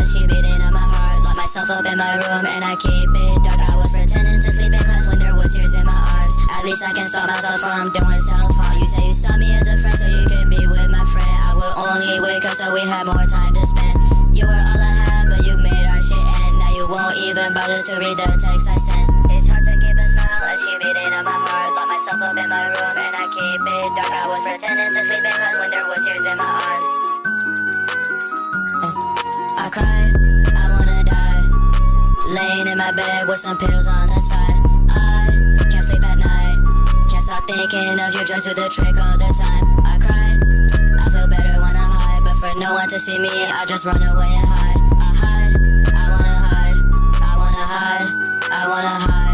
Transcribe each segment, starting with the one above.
she beating on my heart. Lock myself up in my room and I keep it dark. I was pretending to sleep in class when there was tears in my arms. At least I can stop myself from doing self-harm. You say you saw me as a friend so you could be with my friend. I will only wake up so we have more time to spend. You were all I had but you made our shit end. Now you won't even bother to read the text I sent. It's hard to keep a smile as she beating on my heart. Lock myself up in my room and I keep it dark. I was pretending to sleep in class when there was tears in my arms. I cry, I wanna die. Laying in my bed with some pills on the side. I can't sleep at night. Can't stop thinking of you, just do the trick all the time. I cry, I feel better when I hide. But for no one to see me, I just run away and hide. I hide, I wanna hide. I wanna hide, I wanna hide.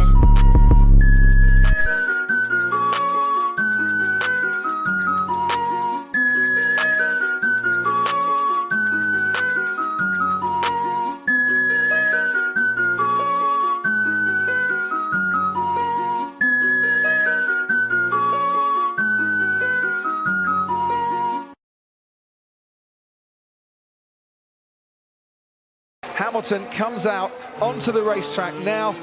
Hamilton comes out onto the racetrack now,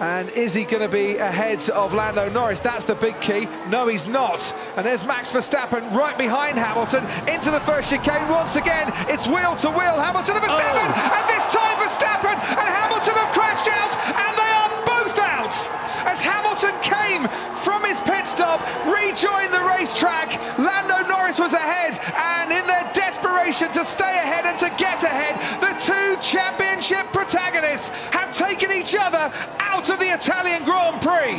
and is he going to be ahead of Lando Norris? That's the big key. No, he's not. And there's Max Verstappen right behind Hamilton into the first chicane. Once again, it's wheel to wheel. Hamilton and Verstappen, and this time Verstappen and Hamilton have crashed out, and they are both out. As Hamilton came from his pit stop, rejoined the racetrack, Lando Norris was ahead, and in their desperation to stay ahead and to get ahead, the two championship protagonists have taken each other out of the Italian Grand Prix.